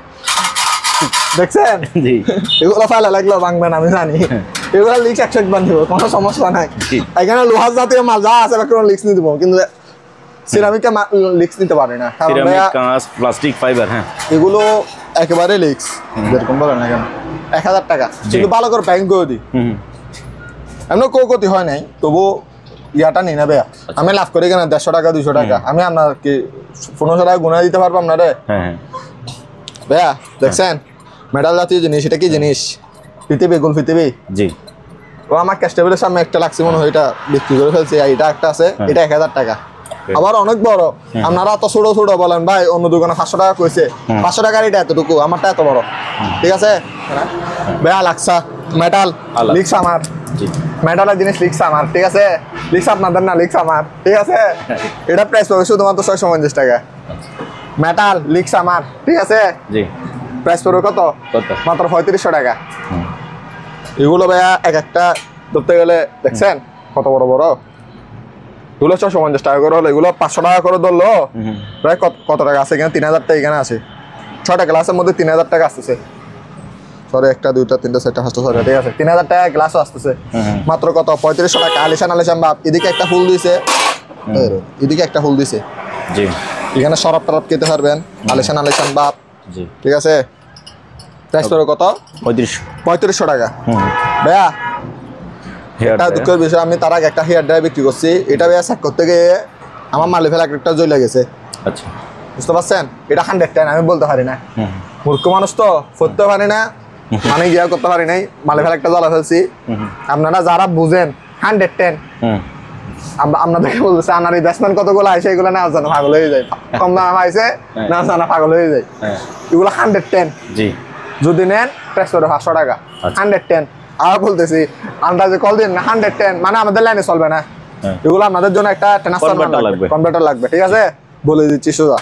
দেখছেন জি এগুলো ফাইলে লাগলো ভাঙবেন আমি জানি। এগুলো লিক্স 101 নিবো, কোনো সমস্যা নাই। জি। এখানে লোহার জাতীয় মাল যা আছে কোনো লিক্স নিতে পারবো, কিন্তু সিরামিকে লিক্স নিতে পারি না। কারণ সিরামিক, ভাইয়া কাঁচ, প্লাস্টিক, ফাইবার। হ্যাঁ এগুলো একেবারে লিক্স যেরকম বলেন না কেন 1000 টাকা, কিন্তু ভালো করে ব্যাংক করে দিই। এমন ক্ষতি হয় নাই, তবু ইয়াটা নিই না ভাইয়া। আমি লাভ করি কেন 150 টাকা 200 টাকা, আমি আপনার কি 1500 টাকা গুণা দিতে পারবো আপনারে হ্যাঁ হ্যাঁ ভাইয়া। দেখছেন মেটাল জাতীয় জিনিস, এটা কি জিনিস? পৃথিবী, গোল পৃথিবী। জি। ও আমার ক্যাস্টেবলের সামনে একটা লাগছে মনে হয়, এটা বিক্রি করে ফেলছি। আর এটা একটা আছে, এটা 1000 টাকা। আবার অনেক বড়। আপনারা তো ছোট ছোট বলেন ভাই, অন্য দোকানে 500 টাকা কইছে, 500 টাকার এটা এতটুকু, আমারটা এত বড়। ঠিক আছে ভাইয়া, লাগছা মেটাল লিক্স আমার, মেটালের জিনিস লিক্স আমার। ঠিক আছে, লিক্স আপনাদের না, লিক্স আমার। ঠিক আছে, এটা প্রাইস পড়বে শুধুমাত্র 650 টাকা। মেটাল লিক্স আমার। ঠিক আছে, জি। প্রাইস পড়বে কত? কত? মাত্র 3500 টাকা। এগুলো ভাইয়া এক একটা ধরতে গেলে দেখছেন কত বড় বড়। এগুলো 650 টাকা করে হলো, এগুলো 500 টাকা করে ধরলো প্রায় কত টাকা আছে এখানে? 3000 টাকা এখানে আছে। 6টা গ্লাসের মধ্যে 3000 টাকা আসতেছে। সরি, 1টা 2টা 3টা 4টা 5টা 6টা। ঠিক আছে, 3000 টাকা গ্লাসও আসতেছে। মাত্র কত? 3500 টাকা। আলিশান আলিশান বাপ, এদিকে একটা ফুল দিছে, এদিকে একটা ফুল দিছে। জি। এখানে শরাব টরাব খেতে পারবেন, আলিশান আলিশান বাপ। জি। ঠিক আছে, প্রাইস পড়বে কত? 3500 টাকা। ভাইয়া একটা দুঃখের বিষয়, আমি তার আগে একটা হেয়ার ড্রাই বিক্রি করছি। এটা ভাইয়া চেক করতে গিয়ে আমার মালি ফেলা একটা জ্বলে গেছে। আচ্ছা, বুঝতে পারছেন? এটা 110, আমি বলতে পারি না, মূর্খ মানুষ তো, করতে পারি না, মানে গিয়া করতে পারি নাই, মালি ফেলা একটা জ্বলা ফেলছি। আপনারা যারা বুঝেন 110, আপনাদেরকে বলতেছে আনার ইনভেস্টমেন্ট কতগুলো আইসে, এগুলো না জানা পাগল হয়ে যায়। কম দাম আইসে না জানা পাগল হয়ে যায়। এগুলো 110। জি। যদি নেন প্রাইস পড়বে 500 টাকা। 110 আর বলতেছি আন্দাজে কল দিন না, 110 মানে আমাদের লাইনে চলবে না। এগুলো আপনাদের জন্য একটা ট্রান্সফরমার লাগবে, কনভার্টার লাগবে। ঠিক আছে, বলে দিচ্ছি সোজা।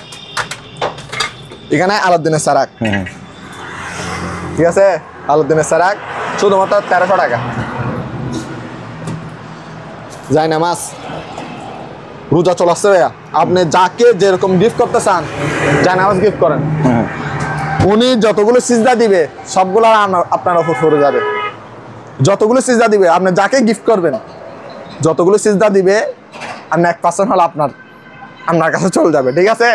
এখানে আলাউদ্দিনের সারাক। ঠিক আছে, আলাউদ্দিনের সারাক শুধুমাত্র 1300 টাকা। যাই না মাস রোজা চলাচ্ছে ভাইয়া, আপনি যাকে যেরকম গিফট করতে চান যাই নামাজ গিফট করেন, উনি যতগুলো সিজদা দিবে সবগুলো আপনার উপর পড়ে যাবে। যতগুলো সিজদা দিবে আপনি যাকে গিফট করবেন, যতগুলো সিজদা দিবে আপনি 1% হলে আপনার কাছে চলে যাবে। ঠিক আছে,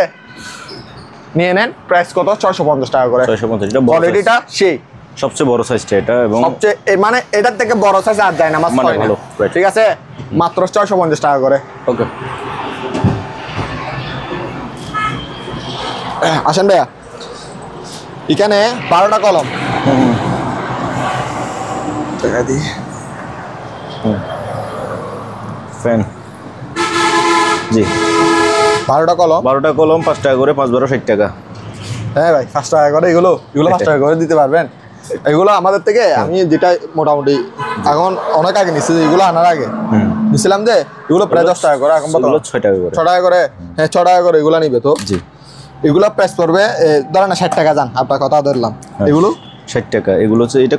নিয়ে নেন। প্রাইস কত? 650 টাকা করে। 650। কোয়ালিটিটা সেই সবচেয়ে বড় সাইজটা এটা, এবং সবচেয়ে মানে এটার থেকে বড় সাইজ আর যায় না মাছ, মানে ভালো। ঠিক আছে, মাত্র 650 টাকা করে। ওকে, আসেন ভাইয়া, এখানে 12টা কলম। ফ্যান। জি, 12টা কলম, 12টা কলম 5 টাকা করে, 5 12 60 টাকা। হ্যাঁ ভাই 5 টাকা করে। এগুলো 5 টাকা করে দিতে পারবেন। এগুলো আমাদের থেকে আমি যেটা মোটামুটি এখন অনেক আগে নিচ্ছি, এগুলো আনার আগে নিছিলাম যে এগুলো প্রায় 10 টাকা করে, এখন 6 টাকা করে। 6 টাকা করে। হ্যাঁ 6 টাকা করে এগুলো নিবে তো। জি, এগুলো প্রাইস পড়বে ধরেন 60 টাকা। যান, আপনার কথা ধরলাম। এগুলো 60 টাকা। এগুলো হচ্ছে এটা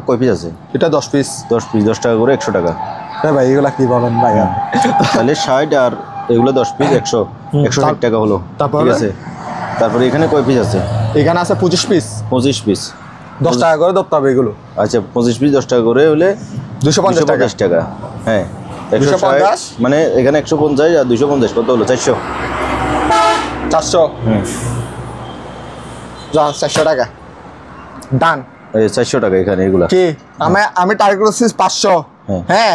কয় পিস আছে? এটা 10 পিস। 10 পিস 10 টাকা করে, 100 টাকা। হ্যাঁ ভাই এগুলা কি বলেন ভাই? তাহলে 60 আর এগুলো 10 পিস 160 টাকা হলো। ঠিক আছে, তারপরে এখানে কয় পিস আছে? এখানে আছে 25 পিস। 25 পিস 10 টাকা করে ধরতে হবে এগুলো। আচ্ছা, 25 পিস 10 টাকা করে হলে 250 টাকা। হ্যাঁ, 250 মানে এখানে 150 আর 250 কত হলো? 400। 400। যান 400 টাকা ডান। 400 টাকা এখানে এগুলা। কি আমি টার্গেট করছি 500। হ্যাঁ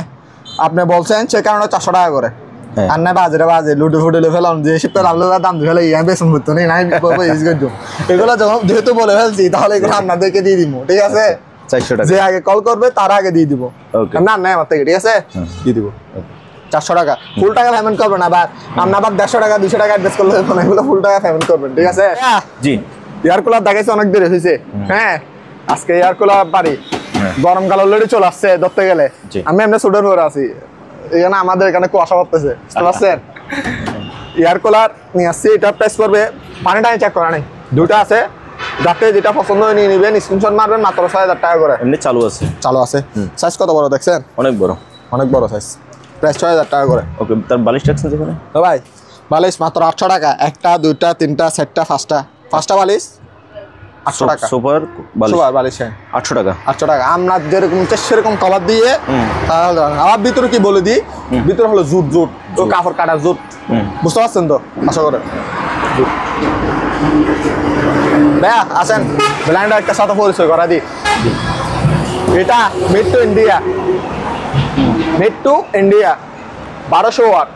আপনি বলছেন সে কারণে 400 টাকা করে হ্যাঁ। আর না বাজে লুডু ফুডু ফেলাম যে শিপটা লাভলে দাম ফেলে ইয়া বেসন করতো না আমি ইউজ করতো এগুলো যখন যেহেতু বলে ফেলছি তাহলে এগুলো আপনাদেরকে দিয়ে দিব ঠিক আছে 400 টাকা যে আগে কল করবে তার আগে দিয়ে দিব Okay. না না আমার থেকে ঠিক আছে দিয়ে দিব 400 টাকা ফুল টাকা পেমেন্ট করবেন আবার আপনি আবার 150 টাকা 200 টাকা অ্যাডভান্স করলে হবে না, এগুলো ফুল টাকা পেমেন্ট করবেন ঠিক আছে জি এয়ার কুলার দেখাইছে অনেক দেরি হয়েছে হ্যাঁ আজকে এয়ার কুলার পারি গরমকাল অলরেডি চলে আসছে ধরতে গেলে জি। আমি এমনি সুডের পরে আছি এখানে আমাদের এখানে কুয়াশা পড়তেছে বুঝতে পারছেন এয়ার কুলার নিয়ে আসছি এটা প্রেস করবে পানিটা চেক করা নেই দুটো আছে যাতে যেটা পছন্দ হয় নিয়ে নেবেন স্ক্রিনশট মারবেন মাত্র 6000 টাকা করে এমনি চালু আছে চালু আছে সাইজ কত বড় দেখছেন অনেক বড় অনেক বড় সাইজ প্রাইস 6000 টাকা করে ওকে তার বালিশ রাখছেন যেখানে তো ভাই বালিশ মাত্র 800 টাকা একটা দুইটা তিনটা চারটা পাঁচটা বালিশ 800 টাকা সুপার বালিশ সুপার বালিশ হ্যাঁ 800 টাকা 800 টাকা আমরা যেরকম চাই সেরকম কভার দিয়ে তাহলে আবার ভিতরে কি বলে দিই ভিতরে হলো জুট তো কাপড় কাটার জুট বুঝতে পারছেন তো আশা করে ভাইয়া আসেন ব্ল্যান্ডার একটা সাথে পরিচয় করা দিই এটা made to India 1200 watt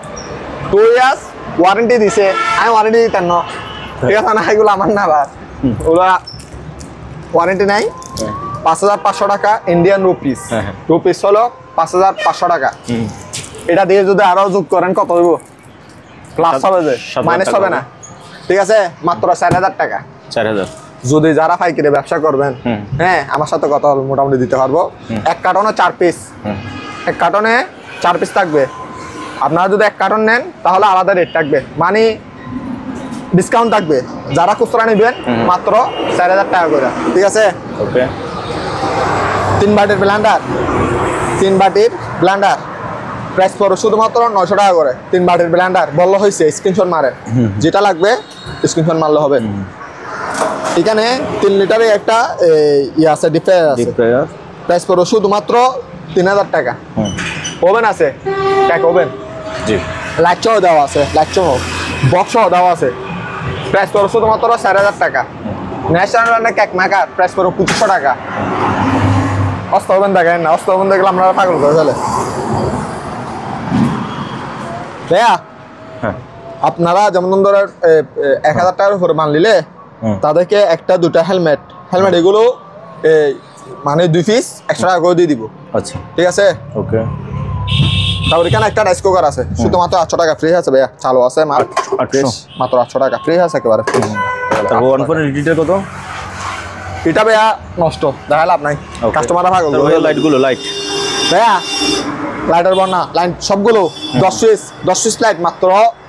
2 years warranty দিছে আমি ওয়ারেন্টি দিতেন না ঠিক আছে না এগুলো আমার না ভাই ওরা ওয়ারেন্টি নাই 5500 টাকা ইন্ডিয়ান রুপিস রুপিস হলো 5500 টাকা এটা দিয়ে যদি আরো যোগ করেন কত হইব প্লাস হবে যে 7,000 মাইনাস হবে না ঠিক আছে মাত্র 4000 টাকা 4000 যদি যারা পাইকারি ব্যবসা করবেন হ্যাঁ আমার সাথে কথা বলবো মোটামুটি দিতে পারবো এক কার্টনে 4 পিস এক কার্টনে 4 পিস থাকবে আপনারা যদি এক কার্টন নেন তাহলে আলাদা রেট থাকবে মানে ডিসকাউন্ট থাকবে যারা খুচরা নেবেন মাত্র 4000 টাকা করে ঠিক আছে ওকে 3 বাটির ব্লেন্ডার প্রাইস পড়ো শুধুমাত্র 900 টাকা করে 3 বাটির ব্লেন্ডার বললো হয়েছে স্ক্রিনশট মারেন যেটা লাগবে স্ক্রিনশট মারলে হবে এখানে 3 লিটারের একটা ইয়ে আছে ডিফার আছে প্রাইস পড়ো শুধুমাত্র 3000 টাকা ওভেন আছে কেক ওভেন জি লাইট সহ দেওয়া আছে লাইট সহ বক্স সহ দেওয়া আছে প্রাইস পড়ো শুধুমাত্র 4000 টাকা ন্যাশনাল ব্র্যান্ডের কেক মেকার প্রাইস পড়ো 2500 টাকা অস্ত ওভেন দেখেন না অস্ত ওভেন দেখলে আপনারা পাগল করে ফেলে ভাইয়া হ্যাঁ আপনারা যেমন ধরেন 1000 টাকার উপরে মান নিলে তাদেরকে একটা দুটা হেলমেট এগুলো মানে 2 পিস 100 টাকা করে দিয়ে দিব আচ্ছা ঠিক আছে ওকে তারপর এখানে একটা রাইস কুকার আছে শুধুমাত্র 800 টাকা ফ্রি আছে ভাইয়া চালু আছে মাত্র 800 টাকা ফ্রি আছে একেবারে তারপর 1.8 লিটার কত এটা ভাইয়া নষ্ট দেখা লাভ নাই কাস্টমাররা পাগল লাইটগুলো লাইট ভাইয়া লাইটার বর্ণা লাইন সবগুলো 10 পিস লাইট মাত্র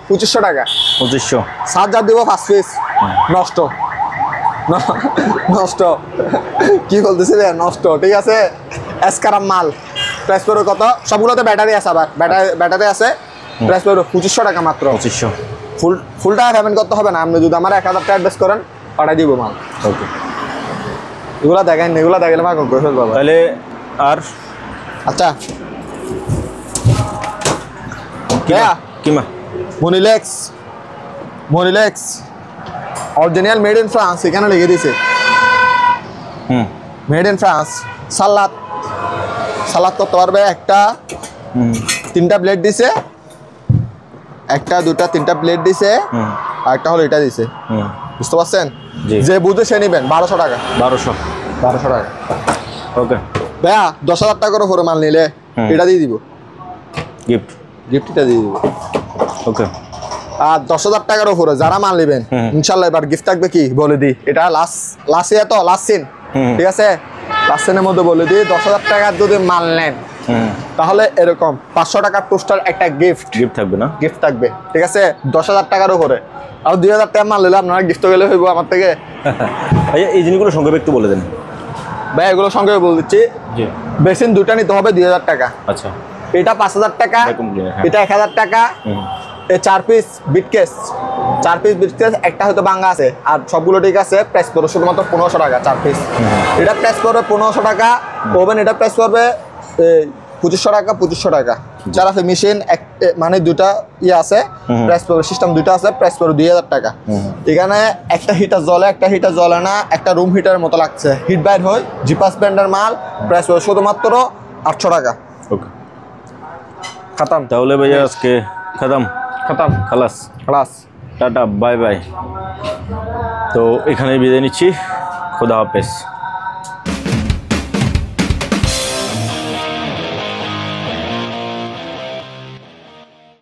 2500 টাকা 2500 চার্জার দিব 5 পিস নষ্ট কি বলতেছি ভাইয়া নষ্ট ঠিক আছে এসকারাম মাল প্রাইস পড়ো কত সবগুলোতে ব্যাটারি আছে আবার ব্যাটারি আছে প্রাইস পড়ো 2500 টাকা মাত্র 2500 ফুল টাকা পেমেন্ট করতে হবে না আপনি যদি আমার 1000 টাকা অ্যাডভান্স করেন পাঠাই দিব মাল ওকে এগুলা দেখেন এগুলা দেখলে পাগল করে ফেলবো তাহলে আর আচ্ছা ভাইয়া কিমা মনিলেক্স অরিজিনাল মেড ইন ফ্রান্স এখানে লিখে দিয়েছে মেড ইন ফ্রান্স সালাদ করতে পারবে একটা 3টা প্লেট দিছে একটা দুটা 3টা প্লেট দিছে আর একটা হলো এটা দিছে বুঝতে পারছেন যে বুঝে সে নিবেন 1200 টাকা 1200 টাকা ওকে ভাইয়া 10,000 টাকা করে পুরো মাল নিলে এটা দিয়ে দিব গিফটটা দিয়ে দিব ওকে আর 10,000 টাকার উপরে যারা মাল নেবেন ইনশাল্লাহ এবার গিফট থাকবে কি বলে দিই এটা লাস্ট সিন ঠিক আছে লাস্ট সিনের মধ্যে বলে দিই 10,000 টাকার যদি মাল নেন তাহলে এরকম 500 টাকার টোস্টার একটা গিফট থাকবে না গিফট থাকবে ঠিক আছে 10,000 টাকার উপরে আর 2,000 টাকা মাল নিলে আপনারা গিফট গেলে হইব আমার থেকে ভাইয়া এই জিনিসগুলো সংক্ষেপে একটু বলে দেন ভাই এগুলো সঙ্গে বলে দিচ্ছি বেসিন দুটা নিতে হবে 2,000 টাকা আচ্ছা এটা 5,000 টাকা এটা 1,000 টাকা এই 4 পিস বিটকেস একটা হয়তো ভাঙা আছে আর সবগুলো ঠিক আছে প্রাইস পড়বে শুধুমাত্র 1500 টাকা 4 পিস এটা প্রাইস পড়বে 1500 টাকা ওভেন এটা প্রাইস পড়বে 2500 টাকা যারা আছে মেশিন মানে দুটা ইয়ে আছে প্রাইস পড়বে সিস্টেম দুটো আছে প্রাইস পড়বে 2,000 টাকা এখানে একটা হিটার জ্বলে না একটা রুম হিটারের মতো লাগছে হিট বাইর হয় জিপাস ব্র্যান্ডের মাল প্রাইস পড়বে শুধুমাত্র 800 টাকা ওকে খতম তাহলে ভাইয়া আজকে খতম খতম খালাস ক্লাস টাটা বাই বাই। তো এখানে বিদায় নিচ্ছি, খোদা হাফেজ।